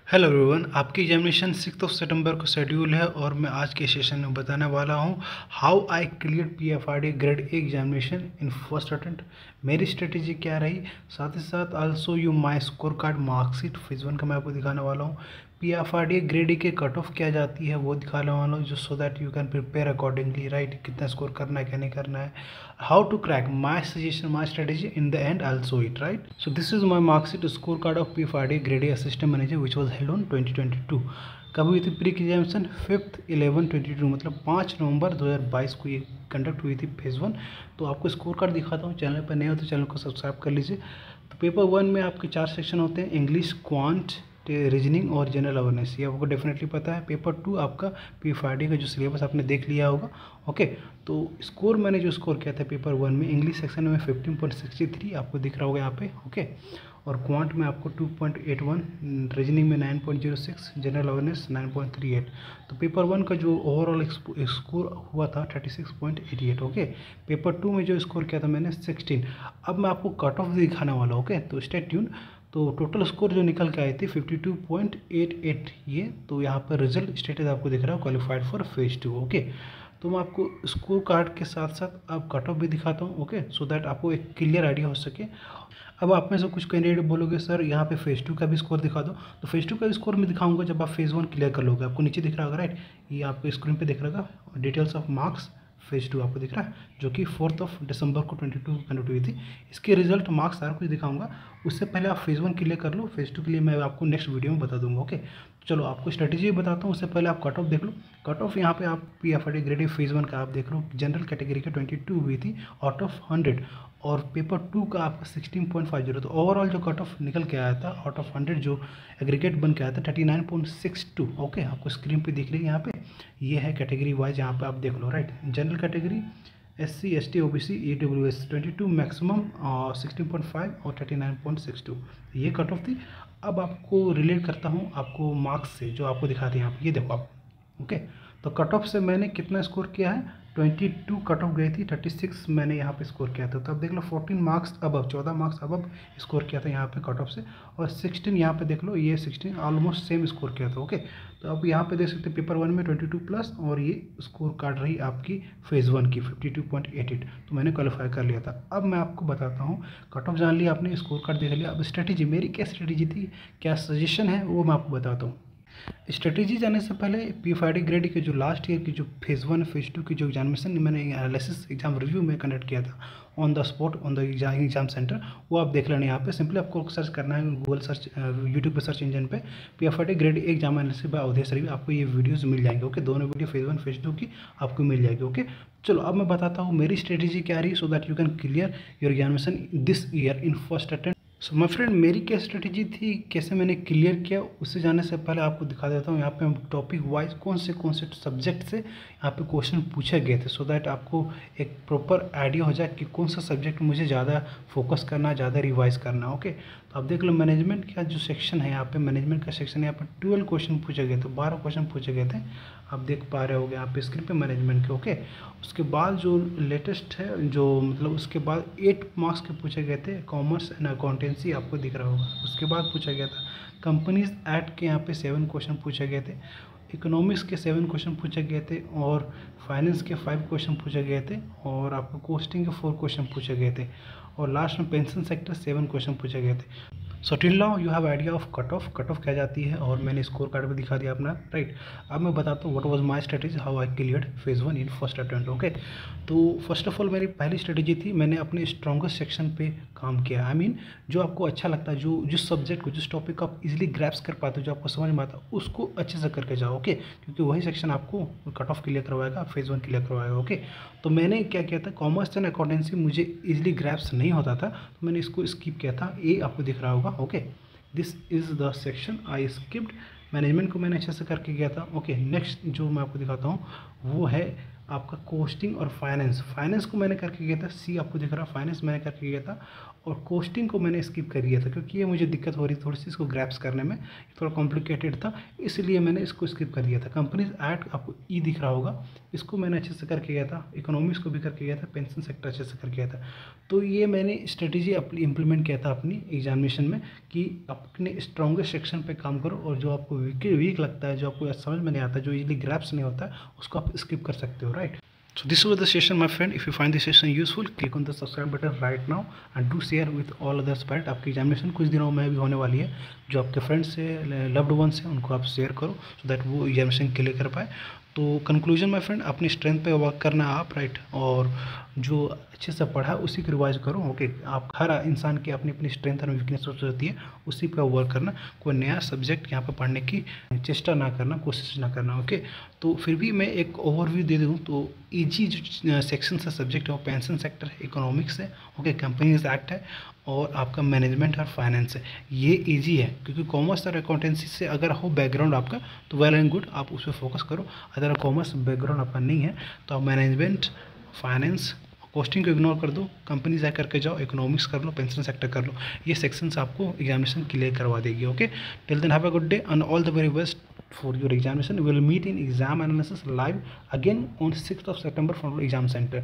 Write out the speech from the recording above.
Hello everyone, आपकी examination 6 सितंबर को schedule है और मैं आज के सेशन में बताने वाला हूं how I clear PFRD grade A examination in first attempt. मेरी स्ट्रेटेजी क्या रही, साथ ही साथ also you my score card marksheet phase 1 का मैं आपको दिखाने वाला हूं। पीएफआरडी ग्रेड ए के कट ऑफ क्या जाती है वो दिखाने वाला हूँ, जो so that you can prepare accordingly, right. कितना स्कोर करना है क्या नहीं करना है, how to crack my suggestion my strategy in the end I saw it, right. So this is my marksheet score card of PFRD grade A assistant manager which was held on 2022। कब हुई थी pre examination? 5/11/22, मतलब 5 नवंबर 2022 को ये conduct हुई थी phase 1। तो आपको स्कोर कार्ड दिखाता हूँ, चैनल पर नए हो तो चैनल को सब्सक्राइब कर लीजिए। तो पेपर 1 में आपके 4 सेक्शन होते हैं, इंग्लिश, क्वांट, रीजनिंग और जनरल अवेयरनेस। ये आपको डेफिनेटली पता है। पेपर 2 आपका पीएफआरडी का जो सिलेबस आपने देख लिया होगा, ओके। तो स्कोर मैंने जो स्कोर किया था पेपर 1 में, इंग्लिश सेक्शन में 15.63 आपको दिख रहा होगा यहाँ पे, ओके। और क्वांट में आपको 2.81, रीजनिंग में 9.06, जनरल अवेयरनेस 9.38। तो पेपर 1 का जो ओवरऑल स्कोर हुआ था 36.88, ओके। पेपर 2 में जो स्कोर किया था मैंने 16। अब मैं आपको कट ऑफ दिखाने वाला हूँ, ओके। तो स्टे ट्यून। तो टोटल स्कोर जो निकल के आई थी 52.88 ये। तो यहाँ पर रिजल्ट स्टेटस आपको दिख रहा है, क्वालिफाइड फॉर फेज 2, ओके। तो मैं आपको स्कोर कार्ड के साथ साथ अब कट ऑफ भी दिखाता हूँ, ओके, सो दैट आपको एक क्लियर आइडिया हो सके। अब आप में से कुछ कैंडिडेट बोलोगे सर यहाँ पे फेज़ 2 का भी स्कोर दिखा दो। तो फेज़ 2 का स्कोर मैं दिखाऊंगा जब आप फेज़ 1 क्लियर कर लोगे। आपको नीचे दिख रहा होगा, राइट, ये आपको स्क्रीन पे दिख रहा होगा, डिटेल्स ऑफ मार्क्स फेज़ 2 आपको दिख रहा है, जो कि 4 दिसंबर को 22 को कंडक्ट हुई थी। इसके रिजल्ट, मार्क्स सारा कुछ दिखाऊंगा। उससे पहले आप फेज़ 1 क्लियर कर लो, फेज़ 2 के लिए मैं आपको नेक्स्ट वीडियो में बता दूंगा, ओके। चलो आपको स्ट्रेटेजी बताता हूँ, उससे पहले आप कट ऑफ देख लो। कट ऑफ यहाँ पे आप पीएफआरडी ग्रेड ए फेज़ 1 का आप देख लो, जनरल कैटेगरी का 22 हुई थी आउट ऑफ 100, और पेपर 2 का आपका 16.50। तो ओवरऑल जो कट ऑफ निकल के आया था आउट ऑफ 100, जो एग्रीगेट बन के आया था 39.62, ओके। आपको स्क्रीन पे दिख रही है यहाँ पे, ये है कैटेगरी वाइज, यहाँ पे आप देख लो, right. General category SC ST OBC EWS 22 maximum 16.5 और 39.62, ये कट ऑफ थी। अब आपको रिलेट करता हूँ आपको मार्क्स से, जो आपको दिखाते हैं यहाँ पे, ये देखो आप, ओके। तो कट ऑफ से मैंने कितना स्कोर किया है, 22 कट ऑफ गई थी, 36 मैंने यहाँ पे स्कोर किया था। तो अब देख लो 14 मार्क्स अब 14 मार्क्स अब स्कोर किया था यहाँ पे कट ऑफ से, और 16 यहाँ पे देख लो, ये 16 ऑलमोस्ट सेम स्कोर किया था, ओके। तो अब यहाँ पे देख सकते हैं पेपर 1 में 22 प्लस, और ये स्कोर कार्ड रही आपकी फेज़ 1 की 52.88। तो मैंने क्वालिफाई कर लिया था। अब मैं आपको बताता हूँ, कट ऑफ जान लिया आपने, स्कोर कार्ड देख लिया, अब स्ट्रेटेजी मेरी क्या स्ट्रेटेजी थी, क्या सजेशन है, वो मैं आपको बताता हूँ। स्ट्रेटेजी जाने से पहले पीएफआरडी ग्रेड के जो लास्ट ईयर की जो फेज़ 1 फेज़ 2 की जो एग्जामिनेशन मैंने एनालिसिस एग्जाम रिव्यू में कंडक्ट किया था on the spot on the exam centre, वो आप देख लेना। यहाँ पे सिंपली आपको सर्च करना है गूगल सर्च, यूट्यूब पे सर्च इंजन पे PFRD grade exam analysis by Awadhesh Ravi, आपको ये वीडियोस मिल जाएंगे, ओके। दोनों वीडियो फेज़ 1 फेज़ 2 की आपको मिल जाएगी, ओके। चलो अब मैं बताता हूँ मेरी स्ट्रेटेजी क्या रही, सो that you can clear your examination this year in first attempt. So my friend, मेरी क्या स्ट्रेटेजी थी, कैसे मैंने क्लियर किया, उससे जाने से पहले आपको दिखा देता हूँ यहाँ पे हम टॉपिक वाइज कौन से सब्जेक्ट से यहाँ पे क्वेश्चन पूछे गए थे, सो दैट आपको एक प्रॉपर आइडिया हो जाए कि कौन सा सब्जेक्ट मुझे ज़्यादा फोकस करना, ज़्यादा रिवाइज करना, ओके। तो आप देख लो मैनेजमेंट का जो सेक्शन है यहाँ पे, मैनेजमेंट का सेक्शन यहाँ पे 12 क्वेश्चन पूछे गए थे, 12 क्वेश्चन पूछे गए थे, आप देख पा रहे होगे यहाँ पे स्क्रीन पे मैनेजमेंट के, ओके। उसके बाद जो लेटेस्ट है, जो मतलब उसके बाद 8 मार्क्स के पूछे गए थे, कॉमर्स एंड अकाउंटेंसी आपको दिख रहा होगा। उसके बाद पूछा गया था कंपनीज एक्ट के, यहाँ पे 7 क्वेश्चन पूछे गए थे, इकोनॉमिक्स के 7 क्वेश्चन पूछे गए थे, और फाइनेंस के 5 क्वेश्चन पूछे गए थे, और आपको कॉस्टिंग के 4 क्वेश्चन पूछे गए थे, और लास्ट में पेंशन सेक्टर 7 क्वेश्चन पूछे गए थे। So till now you have idea of cut off क्या जाती है, और मैंने स्कोर कार्ड भी दिखा दिया अपना, राइट। अब मैं बताता हूँ what was my strategy, how I cleared phase 1 in first attempt, okay. तो फर्स्ट ऑफ ऑल मेरी पहली स्ट्रेटेजी थी, मैंने अपने स्ट्रॉन्गेस्ट सेक्शन पे काम किया। आई मीन जो आपको अच्छा लगता है, जो जिस सब्जेक्ट को, जिस टॉपिक को आप इजीली ग्रैप्स कर पाते हो, जो आपको समझ में आता है, उसको अच्छे से करके जाओ, ओके। क्योंकि वही सेक्शन आपको कट ऑफ क्लियर करवाएगा, फेज़ 1 क्लियर करवाएगा, ओके। तो मैंने क्या किया था, कॉमर्स एंड अकाउंटेंसी मुझे इजीली ग्रैप्स नहीं होता था, तो मैंने इसको स्किप किया था, ये आपको दिख रहा होगा, okay. This is the section I skipped. Management को मैंने अच्छे से करके गया था, ओके। नेक्स्ट जो मैं आपको दिखाता हूँ वो है आपका कॉस्टिंग और फाइनेंस। फाइनेंस को मैंने करके गया था, सी आपको दिख रहा है, फाइनेंस मैंने करके गया था, और कोस्टिंग को मैंने स्किप कर दिया था क्योंकि ये मुझे दिक्कत हो रही थोड़ी सी इसको ग्रैप्स करने में, थोड़ा कॉम्प्लिकेटेड था, इसलिए मैंने इसको स्किप कर दिया था। कंपनीज एक्ट आपको ई दिख रहा होगा, इसको मैंने अच्छे से करके गया था, इकोनॉमिक्स को भी करके गया था, पेंशन सेक्टर अच्छे से करके गया था। तो ये मैंने स्ट्रेटेजी इम्प्लीमेंट किया था अपनी एग्जामिनेशन में कि अपने स्ट्रॉन्गेस्ट सेक्शन पे काम करो और जो आपको वीक लगता है, जो आपको समझ में नहीं आता, जो इजीली ग्रैप्स नहीं होता है, उसको आप स्किप कर सकते हो, right. So this was the session, my friend. If you find this session useful, click on the subscribe button right now and do share with all others. Right, आपकी examination कुछ दिनों में भी होने वाली है, जो आपके फ्रेंड्स से, लव्ड वंस हैं, उनको आप शेयर करो सो दैट वो एग्जामिनेशन क्लियर कर पाए। तो कंक्लूजन माय फ्रेंड, अपनी स्ट्रेंथ पे वर्क करना आप, राइट, और जो अच्छे से पढ़ा उसी को रिवाइज करो। ओके, आप हर इंसान की अपनी अपनी स्ट्रेंथ और वीकनेस होती है, उसी पर वर्क करना। कोई नया सब्जेक्ट यहाँ पर पढ़ने की चेष्टा ना करना, कोशिश ना करना। ओके, तो फिर भी मैं एक ओवरव्यू दे दूँ तो ईजी जो सेक्शन है सब्जेक्ट है वो पेंशन सेक्टर है, इकोनॉमिक्स है, ओके, कंपनीज एक्ट है, और आपका मैनेजमेंट और फाइनेंस है। ये इजी है क्योंकि कॉमर्स और अकाउंटेंसी से अगर हो बैकग्राउंड आपका तो वेल एंड गुड, आप उस पर फोकस करो। अगर कॉमर्स बैकग्राउंड आपका नहीं है तो आप मैनेजमेंट, फाइनेंस, कॉस्टिंग को इग्नोर कर दो, कंपनीज ऐड करके जाओ, इकोनॉमिक्स कर लो, पेंशन सेक्टर कर लो। ये सेक्शंस आपको एग्जामिनेशन क्लियर करवा देगी। Okay, till then have a good day and all the very best for your examination. We will meet in exam analysis live again on 6th of September from exam center.